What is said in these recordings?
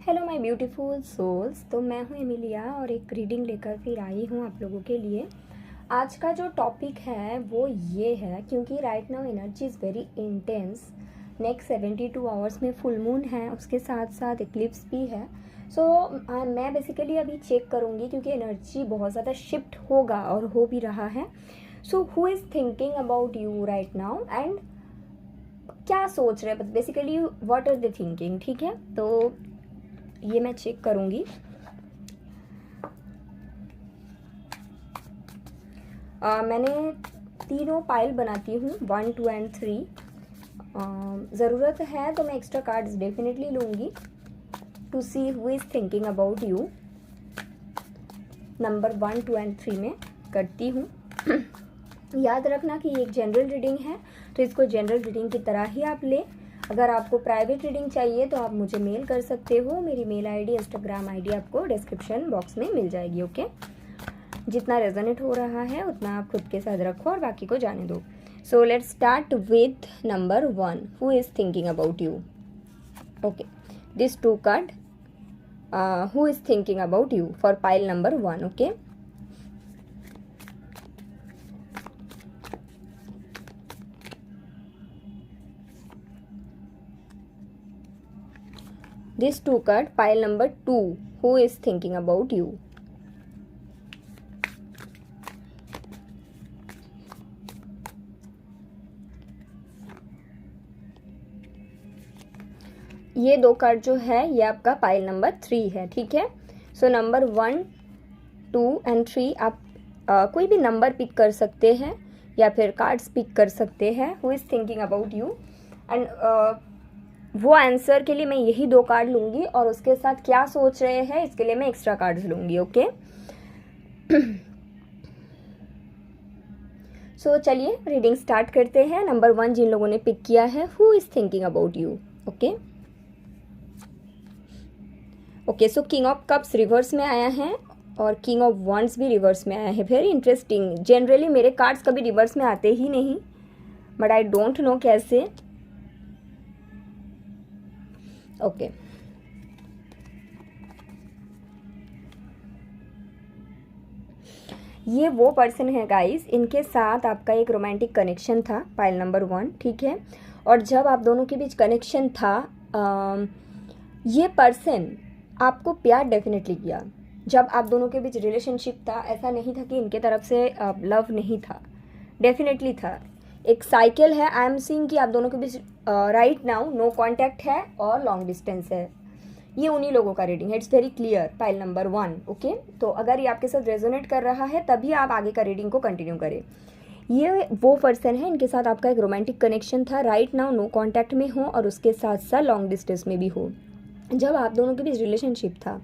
Hello my beautiful souls. तो मैं हूँ एमिलिया और एक रीडिंग लेकर फिर आई हूँ आप लोगों के लिए। आज का जो टॉपिक है वो ये है, क्योंकि right now energy is very intense. Next 72 hours में फुल मून है, उसके साथ साथ इक्लिप्स भी है। सो मैं बेसिकली अभी चेक करूँगी क्योंकि एनर्जी बहुत ज़्यादा शिफ्ट होगा और हो भी रहा है। So who is thinking about you right now and क्या सोच रहे हैं, basically what are they thinking. ठीक है, तो ये मैं चेक करूँगी। मैंने तीनों पाइल बनाती हूँ, 1, 2 एंड 3। ज़रूरत है तो मैं एक्स्ट्रा कार्ड्स डेफिनेटली लूँगी to see who is thinking about you. Number 1, 2 and 3 में करती हूँ। याद रखना कि ये एक जनरल रीडिंग है, तो इसको जनरल रीडिंग की तरह ही आप ले। अगर आपको प्राइवेट रीडिंग चाहिए तो आप मुझे मेल कर सकते हो। मेरी मेल आईडी, इंस्टाग्राम आईडी आपको डिस्क्रिप्शन बॉक्स में मिल जाएगी। ओके, जितना रेजोनेट हो रहा है उतना आप खुद के साथ रखो और बाकी को जाने दो। So let's start with number 1, who is thinking about you. Okay, this 2 card, who is thinking about you for pile number 1। Okay, this 2 card, pile number 2, who is thinking about you. ये 2 card जो है ये आपका pile number 3 है। ठीक है, so number 1, 2 and 3 आप कोई भी नंबर पिक कर सकते हैं या फिर कार्ड्स पिक कर सकते हैं। Who is thinking about you and वो आंसर के लिए मैं यही 2 कार्ड लूँगी और उसके साथ क्या सोच रहे हैं इसके लिए मैं एक्स्ट्रा कार्ड्स लूँगी। ओके, सो चलिए रीडिंग स्टार्ट करते हैं। नंबर 1 जिन लोगों ने पिक किया है, who is thinking about you. Okay okay, so king of cups reverse में आया है और किंग ऑफ वंड्स भी रिवर्स में आया है। Very interesting. जनरली मेरे कार्ड्स कभी रिवर्स में आते ही नहीं, बट आई डोंट नो कैसे। ओके, ये वो पर्सन है गाइस, इनके साथ आपका एक रोमांटिक कनेक्शन था, पाइल नंबर 1। ठीक है, और जब आप दोनों के बीच कनेक्शन था, ये पर्सन आपको प्यार डेफिनेटली किया। जब आप दोनों के बीच रिलेशनशिप था, ऐसा नहीं था कि इनके तरफ से लव नहीं था, डेफिनेटली था। एक साइकिल है, आई एम सीइंग कि आप दोनों के बीच राइट नाउ नो कॉन्टैक्ट है और लॉन्ग डिस्टेंस है। ये उन्हीं लोगों का रीडिंग है, it's very clear, pile number 1। Okay, तो अगर ये आपके साथ रेजोनेट कर रहा है तभी आप आगे का रीडिंग को कंटिन्यू करें। ये वो पर्सन है, इनके साथ आपका एक रोमांटिक कनेक्शन था, राइट नाउ नो कॉन्टैक्ट में हो और उसके साथ साथ लॉन्ग डिस्टेंस में भी हो। जब आप दोनों के बीच रिलेशनशिप था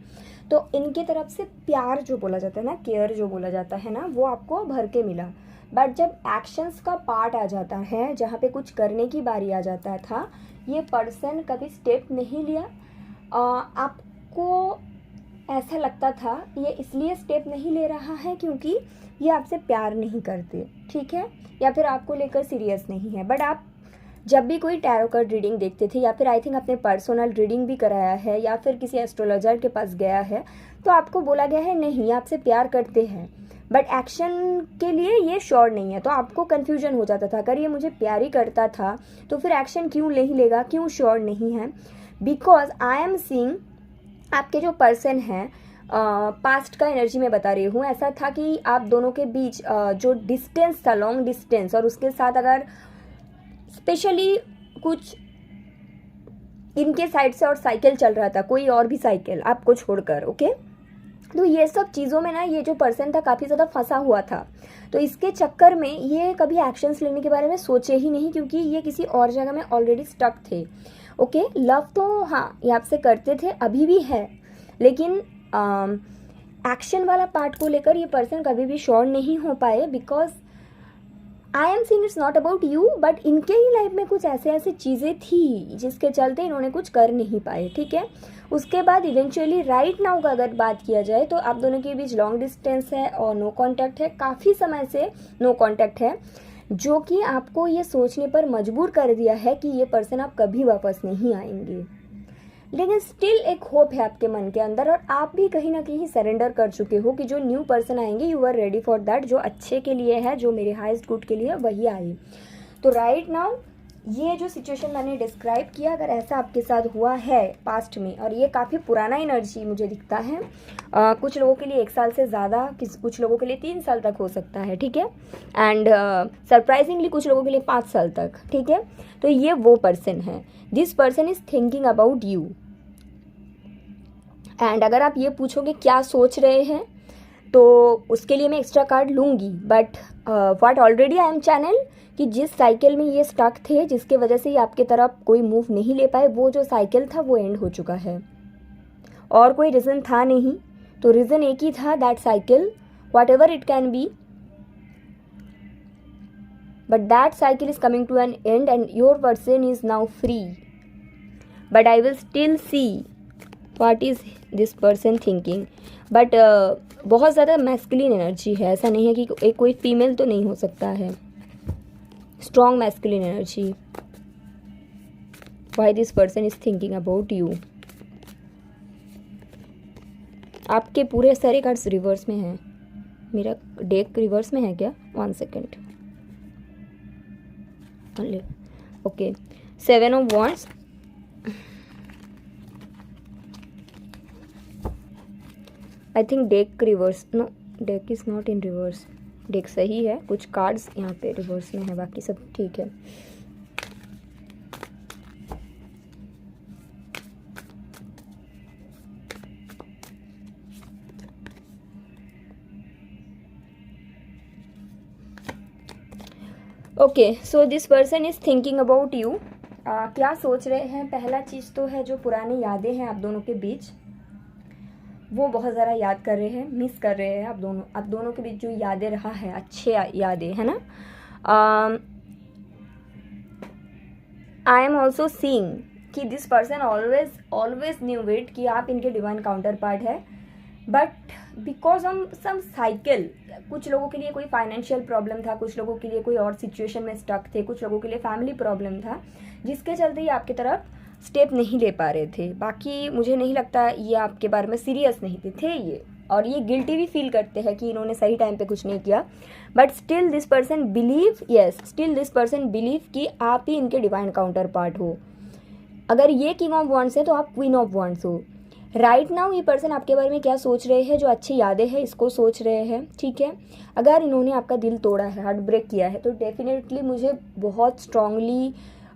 तो इनके तरफ से प्यार जो बोला जाता है ना, केयर जो बोला जाता है ना, वो आपको भर के मिला। बट जब एक्शंस का पार्ट आ जाता है, जहाँ पे कुछ करने की बारी आ जाता था, ये पर्सन कभी स्टेप नहीं लिया। आपको ऐसा लगता था ये इसलिए स्टेप नहीं ले रहा है क्योंकि ये आपसे प्यार नहीं करते, ठीक है, या फिर आपको लेकर सीरियस नहीं है। बट आप जब भी कोई टैरो कार्ड रीडिंग देखते थे या फिर आई थिंक अपने पर्सनल रीडिंग भी कराया है या फिर किसी एस्ट्रोलॉजर के पास गया है, तो आपको बोला गया है नहीं ये आपसे प्यार करते हैं, बट एक्शन के लिए ये श्योर नहीं है। तो आपको कन्फ्यूजन हो जाता था, अगर ये मुझे प्यार ही करता था तो फिर एक्शन क्यों नहीं लेगा, क्यों श्योर नहीं है। बिकॉज आई एम सीइंग आपके जो पर्सन हैं, पास्ट का एनर्जी में बता रही हूँ, ऐसा था कि आप दोनों के बीच जो डिस्टेंस था, लॉन्ग डिस्टेंस, और उसके साथ अगर स्पेशली कुछ इनके साइड से और साइकिल चल रहा था, कोई और भी साइकिल आपको छोड़कर। ओके, तो ये सब चीज़ों में ना ये जो पर्सन था काफ़ी ज़्यादा फंसा हुआ था। तो इसके चक्कर में ये कभी एक्शंस लेने के बारे में सोचे ही नहीं क्योंकि ये किसी और जगह में ऑलरेडी स्टक थे। ओके, लव तो हाँ ये आपसे करते थे, अभी भी है, लेकिन एक्शन वाला पार्ट को लेकर ये पर्सन कभी भी श्योर नहीं हो पाए। Because I am seeing it's not about you, but इनके ही लाइफ में कुछ ऐसे ऐसे चीज़ें थी जिसके चलते इन्होंने कुछ कर नहीं पाए। ठीक है, उसके बाद इवेंचुअली राइट नाउ का अगर बात किया जाए तो आप दोनों के बीच लॉन्ग डिस्टेंस है और नो कॉन्टैक्ट है, काफ़ी समय से नो कॉन्टैक्ट है, जो कि आपको ये सोचने पर मजबूर कर दिया है कि ये पर्सन आप कभी वापस नहीं आएंगे। लेकिन स्टिल एक होप है आपके मन के अंदर, और आप भी कहीं ना कहीं सरेंडर कर चुके हो कि जो न्यू पर्सन आएंगे you are ready for that, जो अच्छे के लिए है, जो मेरे हाईएस्ट गुड के लिए वही आए। तो राइट नाउ ये जो सिचुएशन मैंने डिस्क्राइब किया, अगर ऐसा आपके साथ हुआ है पास्ट में, और ये काफ़ी पुराना एनर्जी मुझे दिखता है, कुछ लोगों के लिए 1 साल से ज़्यादा, कुछ लोगों के लिए 3 साल तक हो सकता है, ठीक है, एंड सरप्राइजिंगली कुछ लोगों के लिए 5 साल तक, ठीक है। तो ये वो पर्सन है, this person is thinking about you. And अगर आप ये पूछोगे क्या सोच रहे हैं, तो उसके लिए मैं एक्स्ट्रा कार्ड लूँगी, but what already I am channel कि जिस साइकिल में ये स्टक थे, जिसके वजह से ये आपके तरफ कोई मूव नहीं ले पाए, वो जो साइकिल था वो एंड हो चुका है, और कोई रीज़न था नहीं। तो रीज़न एक ही था, that cycle whatever it can be, but that cycle is coming to an end and your person is now free, but I will still see what is this person thinking. But बहुत ज़्यादा masculine energy है, ऐसा नहीं है कि एक कोई female तो नहीं हो सकता है, strong masculine energy. Why this person is thinking about you. आपके पूरे सारे कार्ड्स रिवर्स में हैं, मेरा डेक रिवर्स में है क्या? 1 second, okay. 7 of wands, I think deck reverse, no deck is not in reverse, deck सही है, कुछ कार्ड्स यहाँ पे रिवर्स में है, बाकी सब ठीक है। Okay, so this person is thinking about you. क्या सोच रहे हैं? पहला चीज़ तो है जो पुरानी यादें हैं आप दोनों के बीच, वो बहुत ज़्यादा याद कर रहे हैं, मिस कर रहे हैं आप दोनों के बीच जो यादें रहा है, अच्छे यादें, है ना। आई एम ऑल्सो सीइंग कि this person always new it कि आप इनके डिवाइन काउंटर पार्ट है, but because of some cycle, कुछ लोगों के लिए कोई फाइनेंशियल प्रॉब्लम था, कुछ लोगों के लिए कोई और सिचुएशन में स्टक थे, कुछ लोगों के लिए फैमिली प्रॉब्लम था, जिसके चलते ये आपकी तरफ स्टेप नहीं ले पा रहे थे। बाकी मुझे नहीं लगता ये आपके बारे में सीरियस नहीं थे ये, और ये गिल्टी भी फील करते हैं कि इन्होंने सही टाइम पे कुछ नहीं किया, but still this person believe कि आप ही इनके डिवाइन काउंटर पार्ट हो। अगर ये किंग ऑफ वॉन्ड्स है तो आप क्वीन ऑफ वॉन्ड्स हो। राइट नाउ ये पर्सन आपके बारे में क्या सोच रहे हैं, जो अच्छी यादें हैं इसको सोच रहे हैं, ठीक है। अगर इन्होंने आपका दिल तोड़ा है, हार्ट ब्रेक किया है, तो डेफिनेटली मुझे बहुत स्ट्रांगली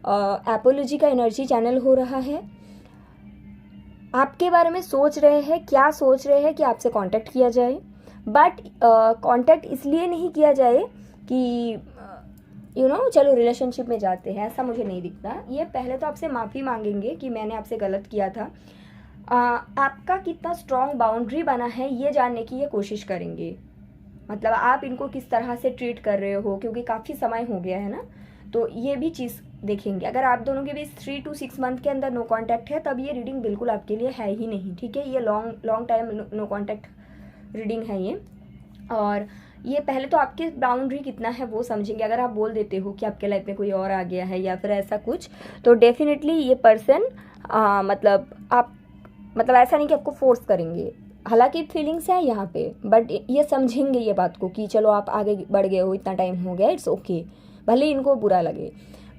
एपोलॉजी का एनर्जी चैनल हो रहा है। आपके बारे में सोच रहे हैं, क्या सोच रहे हैं कि आपसे कांटेक्ट किया जाए, बट कांटेक्ट इसलिए नहीं किया जाए कि चलो रिलेशनशिप में जाते हैं, ऐसा मुझे नहीं दिखता। ये पहले तो आपसे माफ़ी मांगेंगे कि मैंने आपसे गलत किया था। आपका कितना स्ट्रॉन्ग बाउंड्री बना है ये जानने की ये कोशिश करेंगे, मतलब आप इनको किस तरह से ट्रीट कर रहे हो, क्योंकि काफ़ी समय हो गया है ना, तो ये भी चीज़ देखेंगे। अगर आप दोनों के बीच 3 to 6 मंथ के अंदर नो कांटेक्ट है, तब ये रीडिंग बिल्कुल आपके लिए है ही नहीं, ठीक है। ये long time no contact reading है ये। और ये पहले तो आपके बाउंड्री कितना है वो समझेंगे। अगर आप बोल देते हो कि आपके लाइफ में कोई और आ गया है या फिर ऐसा कुछ, तो डेफिनेटली ये पर्सन मतलब ऐसा नहीं कि आपको फोर्स करेंगे, हालांकि फीलिंग्स है यहाँ पे, बट ये समझेंगे ये बात को कि चलो आप आगे बढ़ गए हो, इतना टाइम हो गया, इट्स ओके, भले इनको बुरा लगे,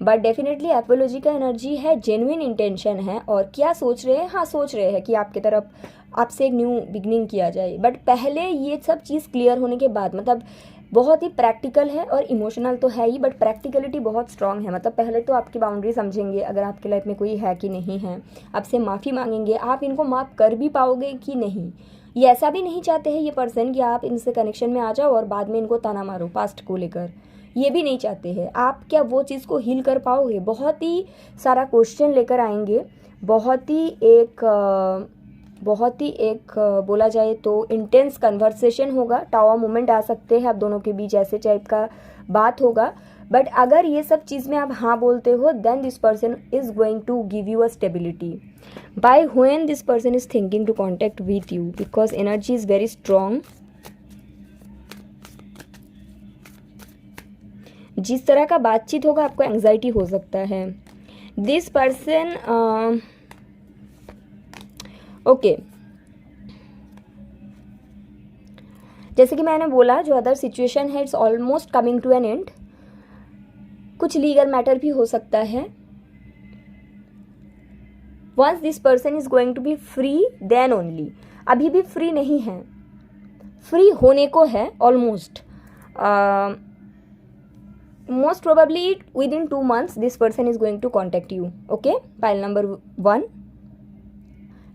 बट डेफिनेटली एपोलॉजी का एनर्जी है, जेन्युइन इंटेंशन है। और क्या सोच रहे हैं? हाँ, सोच रहे हैं कि आपके तरफ आपसे एक न्यू बिगनिंग किया जाए, बट पहले ये सब चीज़ क्लियर होने के बाद, मतलब बहुत ही प्रैक्टिकल है और इमोशनल तो है ही, बट प्रैक्टिकलिटी बहुत स्ट्रांग है। मतलब पहले तो आपकी बाउंड्री समझेंगे, अगर आपके लाइफ में कोई है कि नहीं है, आपसे माफ़ी मांगेंगे, आप इनको माफ़ कर भी पाओगे कि नहीं। ये ऐसा भी नहीं चाहते हैं ये पर्सन कि आप इनसे कनेक्शन में आ जाओ और बाद में इनको ताना मारो पास्ट को लेकर, ये भी नहीं चाहते हैं। आप क्या वो चीज़ को हील कर पाओगे? बहुत ही सारा क्वेश्चन लेकर आएंगे, बहुत ही एक बोला जाए तो इंटेंस कन्वर्सेशन होगा, टावर मोमेंट आ सकते हैं आप दोनों के बीच, ऐसे टाइप का बात होगा। बट अगर ये सब चीज़ में आप हाँ बोलते हो, then this person is going to give you a stability by when this person is thinking to contact with you, because energy is very strong. जिस तरह का बातचीत होगा आपको एंग्जाइटी हो सकता है। दिस पर्सन ओके, जैसे कि मैंने बोला, जो अदर सिचुएशन है it's almost coming to an end. कुछ लीगल मैटर भी हो सकता है। Once this person is going to be free then only, अभी भी फ्री नहीं है, फ्री होने को है almost. Most probably within 2 months this person is going to contact you. Okay, pile number 1।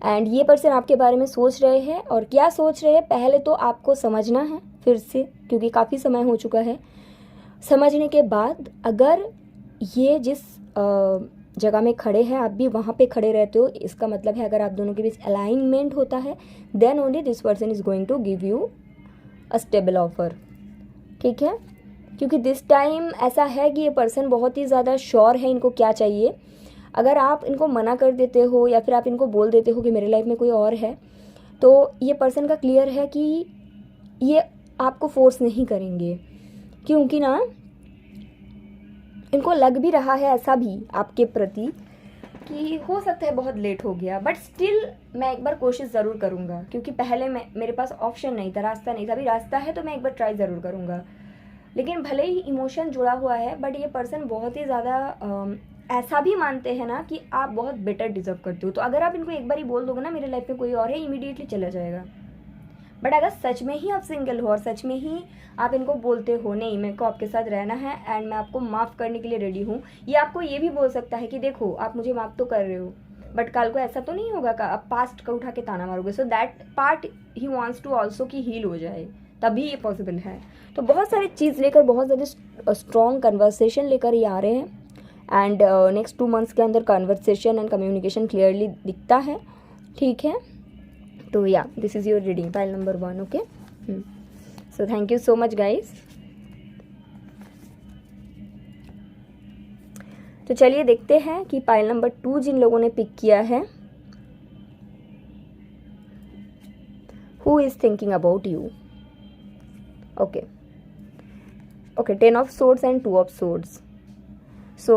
And ये पर्सन आपके बारे में सोच रहे हैं, और क्या सोच रहे हैं पहले तो आपको समझना है फिर से, क्योंकि काफ़ी समय हो चुका है। समझने के बाद अगर ये जिस जगह में खड़े हैं आप भी वहाँ पे खड़े रहते हो, इसका मतलब है अगर आप दोनों के बीच अलाइनमेंट होता है then only this person is going to give you a stable offer. ठीक है, क्योंकि दिस टाइम ऐसा है कि ये पर्सन बहुत ही ज़्यादा श्योर है इनको क्या चाहिए। अगर आप इनको मना कर देते हो या फिर आप इनको बोल देते हो कि मेरे लाइफ में कोई और है, तो ये पर्सन का क्लियर है कि ये आपको फोर्स नहीं करेंगे, क्योंकि ना इनको लग भी रहा है ऐसा भी आपके प्रति कि हो सकता है बहुत लेट हो गया, बट स्टिल मैं एक बार कोशिश ज़रूर करूँगा, क्योंकि पहले मेरे पास ऑप्शन नहीं था, रास्ता नहीं था। अभी रास्ता है तो मैं एक बार ट्राई ज़रूर करूँगा। लेकिन भले ही इमोशन जुड़ा हुआ है, बट ये पर्सन बहुत ही ज़्यादा ऐसा भी मानते हैं ना कि आप बहुत बेटर डिजर्व करते हो। तो अगर आप इनको एक बार ही बोल दोगे ना मेरे लाइफ में कोई और है, इमीडिएटली चला जाएगा। बट अगर सच में ही आप सिंगल हो और सच में ही आप इनको बोलते हो नहीं मेरे को आपके साथ रहना है एंड मैं आपको माफ़ करने के लिए रेडी हूँ, ये आपको ये भी बोल सकता है कि देखो आप मुझे माफ़ तो कर रहे हो, बट कल को ऐसा तो नहीं होगा कि आप पास्ट का उठा के ताना मारोगे। सो दैट पार्ट ही वांट्स टू ऑल्सो कि हील हो जाए, तभी ये पॉसिबल है। तो बहुत सारी चीज़ लेकर, बहुत ज़्यादा स्ट्रॉन्ग कन्वर्सेशन लेकर ये आ रहे हैं। एंड नेक्स्ट 2 months के अंदर कन्वर्सेशन एंड कम्युनिकेशन क्लियरली दिखता है। ठीक है, तो या this is your reading pile number 1। Okay, so thank you so much guys. तो चलिए देखते हैं कि पाइल नंबर 2 जिन लोगों ने पिक किया है, who is thinking about you. Okay okay, 10 of Swords and 2 of Swords। सो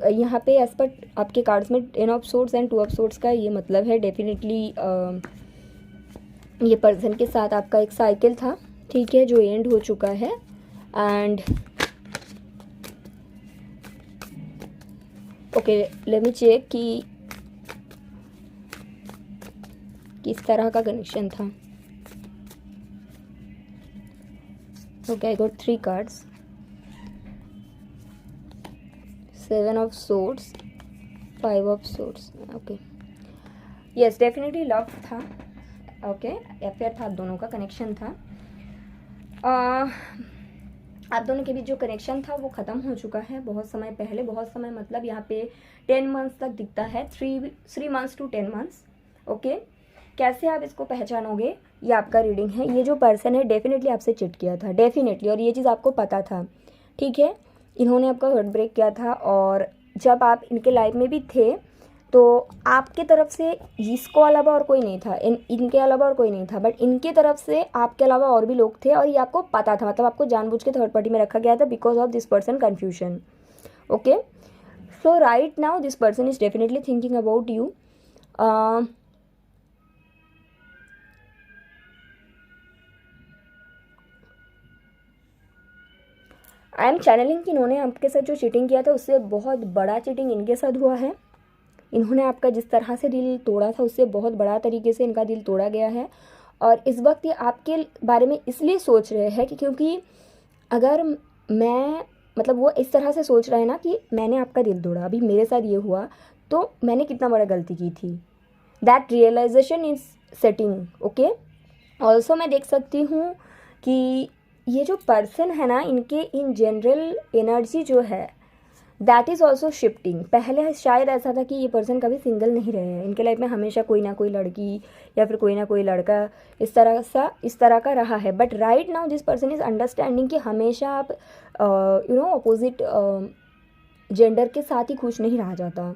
यहाँ पे एज पर आपके कार्ड्स में 10 of Swords and 2 of Swords का ये मतलब है डेफिनेटली ये पर्सन के साथ आपका एक साइकिल था, ठीक है, जो एंड हो चुका है। And okay, let me check कि किस तरह का कनेक्शन था। Okay, I got 3 cards, 7 of Swords, 5 of Swords। Okay, yes, definitely love था। ओके, अफेयर था, दोनों का कनेक्शन था। आप दोनों के बीच जो कनेक्शन था वो ख़त्म हो चुका है बहुत समय पहले। बहुत समय मतलब यहाँ पे 10 months तक दिखता है, 3 months to 10 months। ओके, कैसे आप इसको पहचानोगे, ये आपका रीडिंग है। ये जो पर्सन है डेफिनेटली आपसे चिट किया था, डेफिनेटली, और ये चीज़ आपको पता था। ठीक है, इन्होंने आपका हार्ट ब्रेक किया था, और जब आप इनके लाइफ में भी थे तो आपके तरफ से इसको अलावा और कोई नहीं था, इनके अलावा और कोई नहीं था, बट इनके तरफ से आपके अलावा और भी लोग थे, और ये आपको पता था। मतलब आपको जानबूझ के थर्ड पार्टी में रखा गया था because of this person confusion. Okay, so right now this person is definitely thinking about you. I am channelling कि इन्होंने आपके साथ जो चीटिंग किया था उससे बहुत बड़ा चीटिंग इनके साथ हुआ है। इन्होंने आपका जिस तरह से दिल तोड़ा था उससे बहुत बड़ा तरीके से इनका दिल तोड़ा गया है, और इस वक्त ये आपके बारे में इसलिए सोच रहे हैं कि क्योंकि अगर मैं मतलब वो इस तरह से सोच रहे हैं ना कि मैंने आपका दिल तोड़ा, अभी मेरे साथ ये हुआ तो मैंने कितना बड़ा गलती की थी। That realization is setting. Okay, also मैं देख सकती हूँ कि ये जो पर्सन है ना, इनके इन जनरल एनर्जी जो है दैट इज़ ऑल्सो शिफ्टिंग। पहले शायद ऐसा था कि ये पर्सन कभी सिंगल नहीं रहे हैं, इनके लाइफ में हमेशा कोई ना कोई लड़की या फिर कोई ना कोई लड़का इस तरह का रहा है। But right now this person is understanding कि हमेशा आप अपोजिट जेंडर के साथ ही खुश नहीं रहा जाता।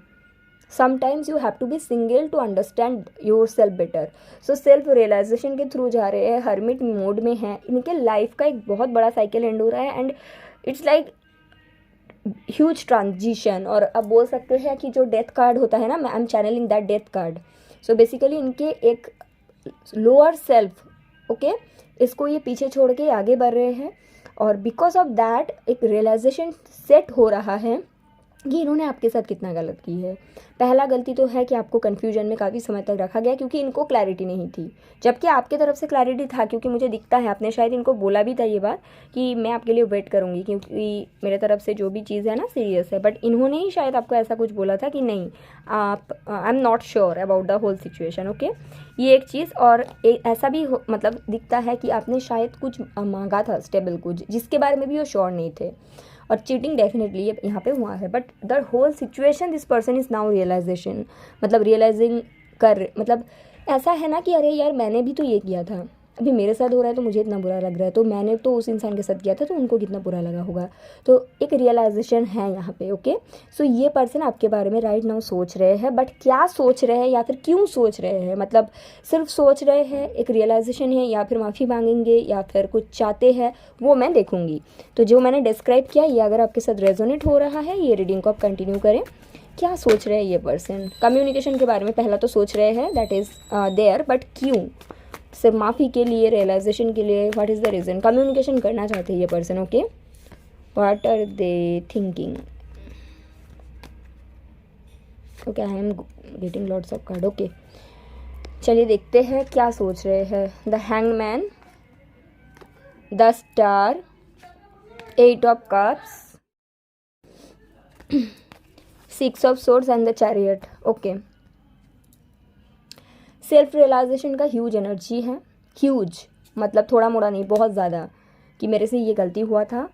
Sometimes you have to be single to understand yourself better. So self realization के थ्रू जा रहे हैं, हर्मिट मोड में है, इनके लाइफ का एक बहुत बड़ा साइकिल एंड हो रहा है, and it's like huge transition. और अब बोल सकते हैं कि जो डेथ कार्ड होता है ना, I am channelling that death card, so basically इनके एक लोअर सेल्फ, ओके, इसको ये पीछे छोड़ के आगे बढ़ रहे हैं, और बिकॉज ऑफ दैट एक रियलाइजेशन सेट हो रहा है कि इन्होंने आपके साथ कितना गलत की है। पहला गलती तो है कि आपको कन्फ्यूजन में काफ़ी समय तक रखा गया क्योंकि इनको क्लैरिटी नहीं थी, जबकि आपके तरफ से क्लैरिटी था, क्योंकि मुझे दिखता है आपने शायद इनको बोला भी था ये बात कि मैं आपके लिए वेट करूँगी क्योंकि मेरे तरफ से जो भी चीज़ है ना सीरियस है, बट इन्होंने ही शायद आपको ऐसा कुछ बोला था कि नहीं, आप I am not sure about the whole situation, okay. ये एक चीज़, और ऐसा भी मतलब दिखता है कि आपने शायद कुछ मांगा था स्टेबल कुछ, जिसके बारे में भी वो श्योर नहीं थे, और चीटिंग डेफिनेटली यहाँ पे हुआ है। But the whole situation this person is now realization, मतलब रियलाइजिंग कर, मतलब ऐसा है ना कि अरे यार मैंने भी तो ये किया था, अभी मेरे साथ हो रहा है तो मुझे इतना बुरा लग रहा है, तो मैंने तो उस इंसान के साथ किया था तो उनको कितना बुरा लगा होगा। तो एक रियलाइजेशन है यहाँ पे, ओके। सो ये पर्सन आपके बारे में राइट नाउ सोच रहे हैं, बट क्या सोच रहे हैं या फिर क्यों सोच रहे हैं, मतलब सिर्फ सोच रहे हैं, एक रियलाइजेशन है, या फिर माफ़ी मांगेंगे, या फिर कुछ चाहते हैं, वो मैं देखूंगी। तो जो मैंने डिस्क्राइब किया ये अगर आपके साथ रेजोनेट हो रहा है, ये रीडिंग को आप कंटिन्यू करें। क्या सोच रहे हैं ये पर्सन? कम्युनिकेशन के बारे में पहला तो सोच रहे हैं, दैट इज़ देयर, बट क्यों? सिर्फ माफ़ी के लिए, रियलाइजेशन के लिए, what is the reason? Communication करना चाहते हैं ये person, okay. What are they thinking? Okay, I am getting lots of card, okay. चलिए देखते हैं क्या सोच रहे हैं। The hangman, the star, 8 of cups, 6 of swords and the chariot, okay. Self realization का ह्यूज एनर्जी है, ह्यूज मतलब थोड़ा मोड़ा नहीं, बहुत ज़्यादा, कि मेरे से ये गलती हुआ था,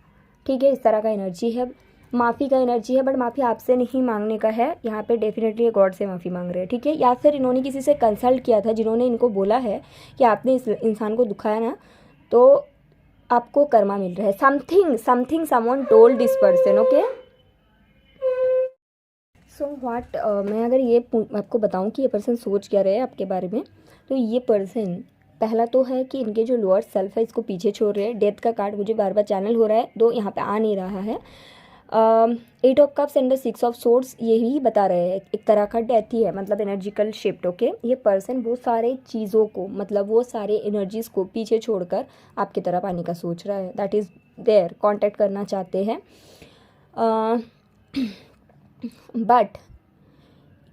ठीक है, इस तरह का एनर्जी है। माफ़ी का एनर्जी है, बट माफ़ी आपसे नहीं मांगने का है, यहाँ पे डेफिनेटली गॉड से माफ़ी मांग रहे हैं, ठीक है। या फिर इन्होंने किसी से कंसल्ट किया था जिन्होंने इनको बोला है कि आपने इस इंसान को दुखाया ना तो आपको कर्मा मिल रहा है, something someone told this person, okay. So what, मैं अगर ये आपको बताऊं कि ये पर्सन सोच क्या रहे हैं आपके बारे में, तो ये पर्सन पहला तो है कि इनके जो लोअर सेल्फ है इसको पीछे छोड़ रहे हैं। डेथ का कार्ड मुझे बार बार चैनल हो रहा है, दो यहाँ पे आ नहीं रहा है। 8 of cups and the 6 of swords यही बता रहे हैं, एक तरह का डेथ ही है, मतलब एनर्जिकल शिफ्ट, ओके। ये पर्सन वो सारे चीज़ों को, मतलब वो सारे एनर्जीज़ को पीछे छोड़कर आपकी तरफ आने का सोच रहा है, दैट इज़ देयर, कॉन्टैक्ट करना चाहते हैं। बट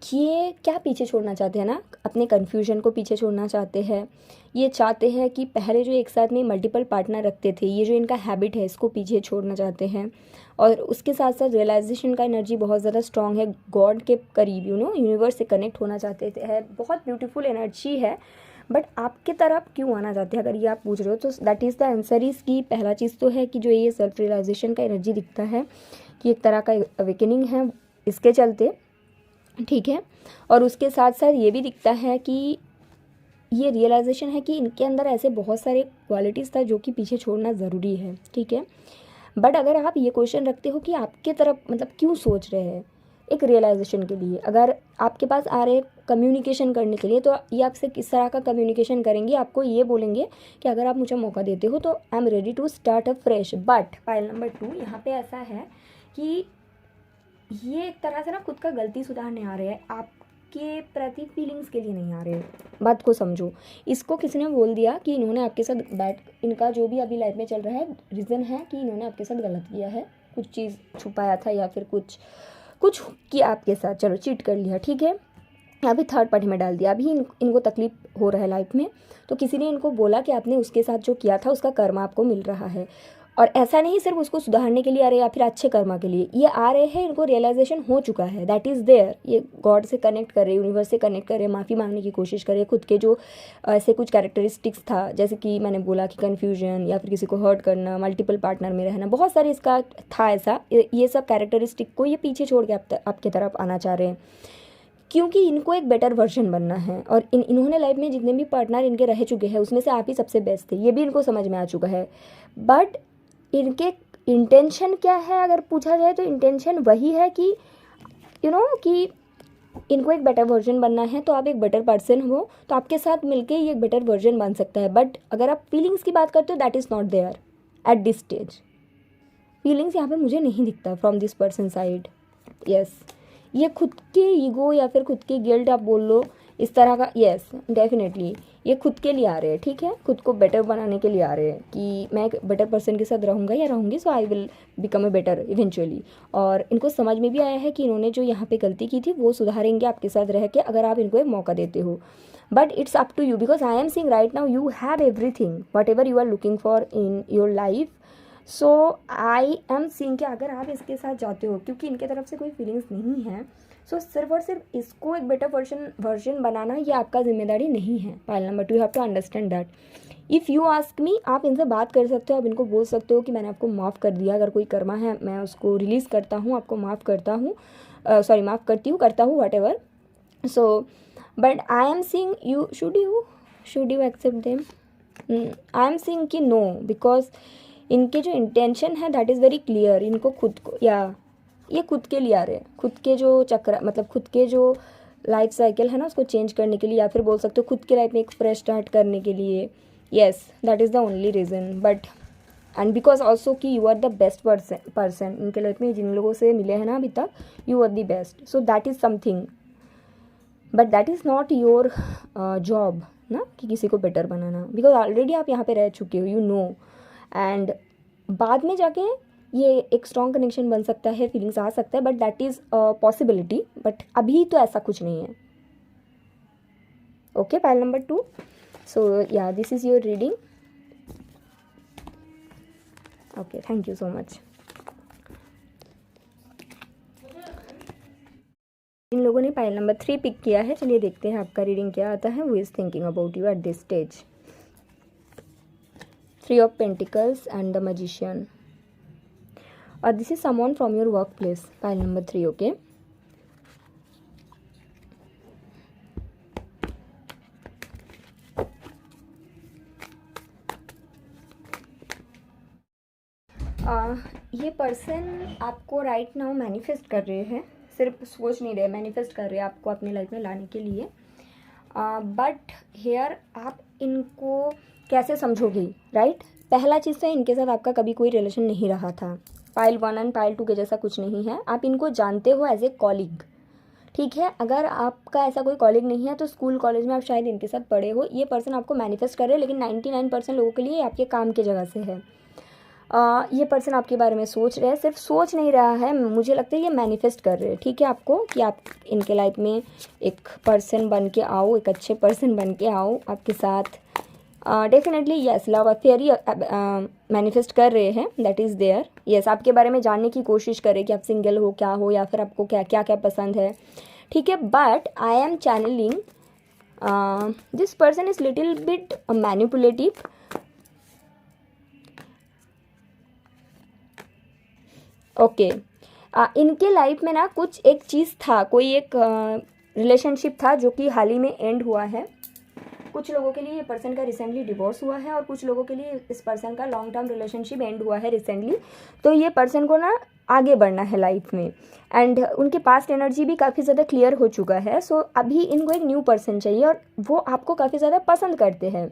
ये क्या पीछे छोड़ना चाहते हैं ना, अपने कन्फ्यूजन को पीछे छोड़ना चाहते हैं। ये चाहते हैं कि पहले जो एक साथ में मल्टीपल पार्टनर रखते थे, ये जो इनका हैबिट है इसको पीछे छोड़ना चाहते हैं। और उसके साथ साथ रियलाइजेशन का एनर्जी बहुत ज़्यादा स्ट्रॉन्ग है, गॉड के करीब, यूनिवर्स से कनेक्ट होना चाहते हैं, बहुत ब्यूटीफुल एनर्जी है। बट आपके तरफ क्यों आना चाहते हैं, अगर ये आप पूछ रहे हो तो that is the answer is की पहला चीज़ तो है कि जो ये सेल्फ रियलाइजेशन का एनर्जी दिखता है कि एक तरह का अवेकनिंग है इसके चलते, ठीक है। और उसके साथ साथ ये भी दिखता है कि ये रियलाइजेशन है कि इनके अंदर ऐसे बहुत सारे क्वालिटीज़ था जो कि पीछे छोड़ना ज़रूरी है, ठीक है। बट अगर आप ये क्वेश्चन रखते हो कि आपके तरफ मतलब क्यों सोच रहे हैं, एक रियलाइजेशन के लिए अगर आपके पास आ रहे कम्युनिकेशन करने के लिए, तो ये आपसे किस तरह का कम्युनिकेशन करेंगे, आपको ये बोलेंगे कि अगर आप मुझे मौका देते हो तो I am ready to start a fresh. But pile number 2 यहाँ पे ऐसा है कि ये एक तरह से ना खुद का गलती सुधारने आ रहे हैं, आपके प्रति फीलिंग्स के लिए नहीं आ रहे हैं। बात को समझो, इसको किसी ने बोल दिया कि इन्होंने आपके साथ इनका जो भी अभी लाइफ में चल रहा है रीज़न है कि इन्होंने आपके साथ गलत किया है, कुछ चीज़ छुपाया था या फिर कुछ किया आपके साथ, चलो चीट कर लिया, ठीक है, अभी थर्ड पार्टी में डाल दिया, अभी इनको तकलीफ हो रहा है लाइफ में, तो किसी ने इनको बोला कि आपने उसके साथ जो किया था उसका कर्मा आपको मिल रहा है। और ऐसा नहीं सिर्फ उसको सुधारने के लिए आ रहे हैं या फिर अच्छे कर्मा के लिए, ये आ रहे हैं, इनको रियलाइजेशन हो चुका है, दैट इज़ देयर, ये गॉड से कनेक्ट कर रहे हैं, यूनिवर्स से कनेक्ट कर रहे हैं, माफ़ी मांगने की कोशिश कर रहे हैं, खुद के जो ऐसे कुछ कैरेक्टरिस्टिक्स था, जैसे कि मैंने बोला कि कन्फ्यूजन या फिर किसी को हर्ट करना, मल्टीपल पार्टनर में रहना, बहुत सारे इसका था ऐसा, ये सब कैरेक्टरिस्टिक को ये पीछे छोड़ के आपके तरफ आना चाह रहे हैं, क्योंकि इनको एक बेटर वर्जन बनना है। और इन्होंने लाइफ में जितने भी पार्टनर इनके रह चुके हैं उसमें से आप ही सबसे बेस्ट थे, ये भी इनको समझ में आ चुका है। बट इनके इंटेंशन क्या है अगर पूछा जाए तो इंटेंशन वही है कि कि इनको एक बेटर वर्जन बनना है, तो आप एक बेटर पर्सन हो तो आपके साथ मिलके ये एक बेटर वर्जन बन सकता है। बट अगर आप फीलिंग्स की बात करते हो that is not there at this stage, feelings यहाँ पे मुझे नहीं दिखता from this person side. Yes, ये खुद के ईगो या फिर खुद की गिल्ट आप बोल लो, इस तरह का। यस डेफिनेटली ये खुद के लिए आ रहे हैं, ठीक है, खुद को बेटर बनाने के लिए आ रहे हैं कि मैं एक बेटर पर्सन के साथ रहूँगा या रहूँगी, so I will become a better eventually. और इनको समझ में भी आया है कि इन्होंने जो यहाँ पे गलती की थी वो सुधारेंगे आपके साथ रह के, अगर आप इनको एक मौका देते हो। But it's up to you, because I am seeing right now you have everything whatever you are looking for in your life. So I am seeing कि अगर आप इसके साथ जाते हो, क्योंकि इनके तरफ से कोई फीलिंग्स नहीं है, सो सिर्फ और सिर्फ इसको एक बेटर वर्जन बनाना ये आपका जिम्मेदारी नहीं है। Pile number 2 you have to understand that. If you ask me, आप इनसे बात कर सकते हो, आप इनको बोल सकते हो कि मैंने आपको माफ़ कर दिया, अगर कोई कर्मा है मैं उसको रिलीज़ करता हूँ, आपको माफ़ करता हूँ, सॉरी माफ़ करती हूँ, करता हूँ, whatever. So but I am seeing you should you accept them. I am seeing कि नो, बिकॉज इनके जो इंटेंशन है दैट इज़ वेरी क्लियर। इनको खुद को, या ये खुद के लिए आ रहे हैं, खुद के जो चक्र, मतलब खुद के जो लाइफ साइकिल है ना उसको चेंज करने के लिए, या फिर बोल सकते हो खुद के लाइफ में एक फ्रेश स्टार्ट करने के लिए। Yes that is the only reason. But and because also कि you are the best person इनके लाइफ में, जिन लोगों से मिले हैं ना अभी तक, you are the best. So that is something, but that is not your job ना कि किसी को बेटर बनाना, बिकॉज ऑलरेडी आप यहाँ पे रह चुके हो, यू नो। एंड बाद में जाके ये एक स्ट्रॉन्ग कनेक्शन बन सकता है, फीलिंग्स आ सकता है, but that is possibility, but अभी तो ऐसा कुछ नहीं है। Okay, pile number 2। So yeah this is your reading. Okay, thank you so much. इन लोगों ने पाइल नंबर 3 पिक किया है। चलिए देखते हैं आपका रीडिंग क्या आता है। Who is thinking about you at this stage. 3 of pentacles and the magician. और this is someone from your work place. Pile number 3। Okay, ये पर्सन आपको राइट नाउ मैनिफेस्ट कर रहे हैं, सिर्फ सोच नहीं रहे, मैनिफेस्ट कर रहे हैं आपको अपनी लाइफ में लाने के लिए। बट हेयर आप इनको कैसे समझोगे, राइट? पहला चीज़ तो इनके साथ आपका कभी कोई रिलेशन नहीं रहा था। पाइल 1 एंड पाइल 2 के जैसा कुछ नहीं है। आप इनको जानते हो एज ए कॉलीग, ठीक है। अगर आपका ऐसा कोई कॉलीग नहीं है तो स्कूल कॉलेज में आप शायद इनके साथ पढ़े हो। ये पर्सन आपको मैनिफेस्ट कर रहे हैं, लेकिन 99% लोगों के लिए आपके काम की जगह से है। ये पर्सन आपके बारे में सोच रहे हैं, सिर्फ सोच नहीं रहा है, मुझे लगता है ये मैनिफेस्ट कर रहे हैं, ठीक है, आपको कि आप इनके लाइफ में एक पर्सन बन के आओ, एक अच्छे पर्सन बन के आओ आपके साथ। डेफिनेटली यस, लव अफेयर ही मैनिफेस्ट कर रहे हैं, दैट इज़ देयर। यस, आपके बारे में जानने की कोशिश करें कि आप सिंगल हो, क्या हो, या फिर आपको क्या क्या क्या पसंद है, ठीक है। But I am channeling this person is little bit manipulative. Okay, इनके लाइफ में ना कुछ एक चीज़ था, कोई एक रिलेशनशिप था जो कि हाल ही में एंड हुआ है। कुछ लोगों के लिए ये पर्सन का रिसेंटली डिवोर्स हुआ है और कुछ लोगों के लिए इस पर्सन का लॉन्ग टर्म रिलेशनशिप एंड हुआ है रिसेंटली। तो ये पर्सन को ना आगे बढ़ना है लाइफ में, एंड उनके पास्ट एनर्जी भी काफ़ी ज़्यादा क्लियर हो चुका है। सो अभी इनको एक न्यू पर्सन चाहिए और वो आपको काफ़ी ज़्यादा पसंद करते हैं।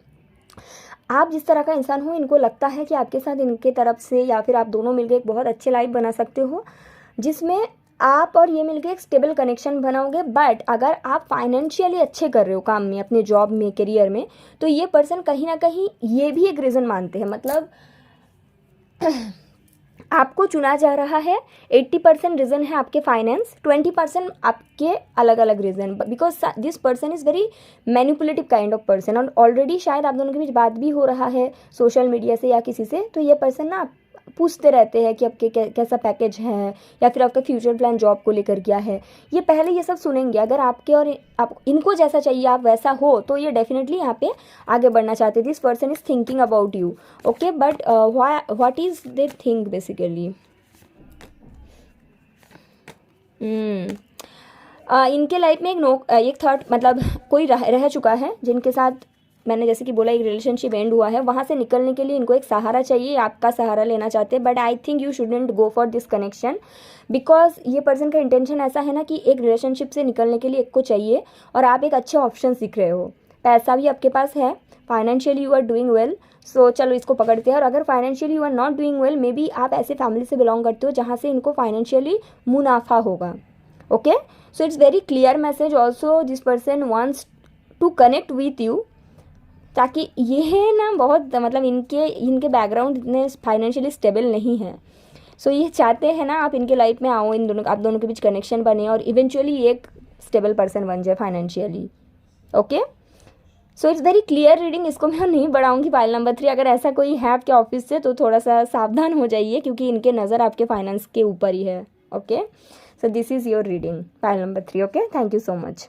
आप जिस तरह का इंसान हो, इनको लगता है कि आपके साथ इनके तरफ से या फिर आप दोनों मिलकर एक बहुत अच्छी लाइफ बना सकते हो, जिसमें आप और ये मिलकर एक स्टेबल कनेक्शन बनाओगे। बट अगर आप फाइनेंशियली अच्छे कर रहे हो काम में, अपने जॉब में, करियर में, तो ये पर्सन कहीं ना कहीं ये भी एक रीज़न मानते हैं। मतलब आपको चुना जा रहा है, 80% रीज़न है आपके फाइनेंस, 20% आपके अलग अलग reason, because this person is very manipulative kind of person. और ऑलरेडी शायद आप दोनों के बीच बात भी हो रहा है सोशल मीडिया से या किसी से, तो ये पर्सन ना पूछते रहते हैं कि आपके कैसा पैकेज है या फिर आपका फ्यूचर प्लान जॉब को लेकर क्या है। ये पहले ये सब सुनेंगे। अगर आपके और आप इनको जैसा चाहिए, आप वैसा हो, तो ये डेफिनेटली यहाँ पे आगे बढ़ना चाहते हैं। This person is thinking about you, okay. But what is they think basically, इनके लाइफ में एक थर्ड, मतलब कोई रह चुका है जिनके साथ मैंने जैसे कि बोला एक रिलेशनशिप एंड हुआ है, वहाँ से निकलने के लिए इनको एक सहारा चाहिए, आपका सहारा लेना चाहते हैं। But I think you shouldn't go for this connection, because ये पर्सन का इंटेंशन ऐसा है ना कि एक रिलेशनशिप से निकलने के लिए एक को चाहिए और आप एक अच्छे ऑप्शन सीख रहे हो। पैसा भी आपके पास है, financially you are doing well, so चलो इसको पकड़ते हैं। और अगर financially you are not doing well, maybe आप ऐसे फैमिली से बिलोंग करते हो जहाँ से इनको फाइनेंशियली मुनाफा होगा, okay. So it's very clear message also, this person wants to connect with you, ताकि ये है ना बहुत मतलब इनके बैकग्राउंड इतने फाइनेंशियली स्टेबल नहीं है। सो ये चाहते हैं ना आप इनके लाइफ में आओ, आप दोनों के बीच कनेक्शन बने और इवेंचुअली एक स्टेबल पर्सन बन जाए financially. Okay, so it's very clear reading. इसको मैं नहीं बढ़ाऊंगी पाइल नंबर 3। अगर ऐसा कोई है आपके ऑफिस से तो थोड़ा सा सावधान हो जाइए, क्योंकि इनके नज़र आपके फाइनेंस के ऊपर ही है। Okay, so this is your reading pile number 3। Okay, thank you so much.